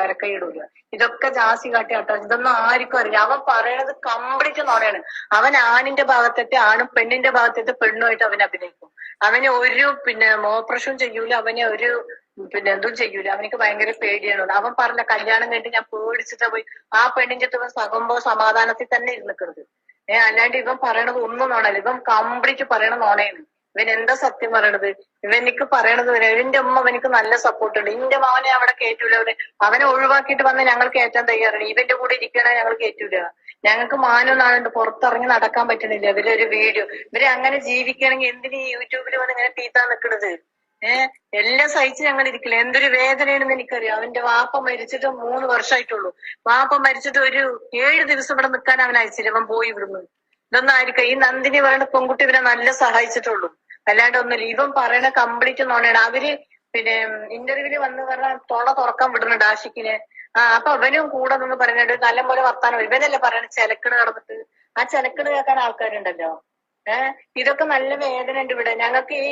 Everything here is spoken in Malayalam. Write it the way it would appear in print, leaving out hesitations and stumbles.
മരക്കൈ ഇടൂല. ഇതൊക്കെ ജാസി കാട്ടിയാട്ടോ. ഇതൊന്നും ആർക്കും അറിയില്ല. അവൻ പറയണത് കംപ്ലീറ്റ് നോണയാണ്. അവൻ ആണിന്റെ ഭാഗത്തെത്തെ ആണും പെണ്ണിന്റെ ഭാഗത്തെത്തെ പെണ്ണുമായിട്ട് അവൻ അഭിനയിക്കും. അവന് ഒരു മോപ്രഷവും ചെയ്യൂല, അവന് ഒരു എന്തും ചെയ്യൂല. അവനക്ക് ഭയങ്കര പേടിയാണ്. അവൻ പറഞ്ഞ കല്യാണം കഴിഞ്ഞിട്ട് ഞാൻ പേടിച്ചിട്ടാ പോയി ആ പെണ്ണിന്റെ അടുത്ത് സകുമ്പോ സമാധാനത്തിൽ തന്നെ ഇരുന്നിക്കണത്. അല്ലാണ്ട് ഇവൻ പറയണത് ഒന്നും നോണല്ല. ഇവൻ കംപ്ലീറ്റ് പറയണ നോണയാണ്. ഇവൻ എന്താ സത്യം പറയണത്? ഇവനിക്ക് പറയണത് ഇവന്റെ ഉമ്മ അവനക്ക് നല്ല സപ്പോർട്ട് ഉണ്ട്. ഇന്റെ മോനെ അവിടെ കയറ്റൂല. അവനെ ഒഴിവാക്കിയിട്ട് വന്ന് ഞങ്ങൾ കയറ്റാൻ തയ്യാറാണ്. ഇവന്റെ കൂടെ ഇരിക്കണേ ഞങ്ങൾ കയറ്റൂല. ഞങ്ങൾക്ക് മാനം നാളുണ്ട്, പുറത്തിറങ്ങി നടക്കാൻ പറ്റണില്ല. ഇവരൊരു വീഡിയോ ഇവര് അങ്ങനെ ജീവിക്കണമെങ്കിൽ എന്തിന് ഈ യൂട്യൂബിൽ വന്ന് ഇങ്ങനെ തീത്താൻ നിൽക്കണത്? എല്ലാം സഹിച്ച് ഞങ്ങൾ ഇരിക്കില്ല. എന്തൊരു വേദനയാണെന്ന് എനിക്കറിയാം. അവന്റെ വാപ്പ മരിച്ചിട്ട് 3 വർഷമായിട്ടുള്ളൂ. വാപ്പ മരിച്ചിട്ട് ഒരു 7 ദിവസം ഇവിടെ നിൽക്കാൻ അവൻ അയച്ചില്ല. അവൻ പോയി ഇവിടുന്ന്. ഇതൊന്നും ആയിരിക്കും ഈ നന്ദിനി പറയുന്ന പെൺകുട്ടി ഇവരെ നല്ല സഹായിച്ചിട്ടുള്ളൂ. അല്ലാണ്ട് ഒന്നുമില്ല. ഇവൻ പറയണ കംപ്ലീറ്റ് നോണയാണ്. അവര് ഇന്റർവ്യൂവില് വന്ന് പറഞ്ഞ തൊള തുറക്കാൻ വിടുന്നുണ്ട് ആഷിക്കിനെ. അപ്പൊ അവനും കൂടെ നിന്ന് പറയുന്നുണ്ട് നല്ല പോലെ വർത്താനം. ഇവനല്ലേ പറയണ ചെലക്കണ് കിടന്നിട്ട്. ആ ചെലക്കണ് കേൾക്കാൻ ആൾക്കാരുണ്ടല്ലോ. ഇതൊക്കെ നല്ല വേദന ഉണ്ട് ഇവിടെ ഞങ്ങൾക്ക്. ഈ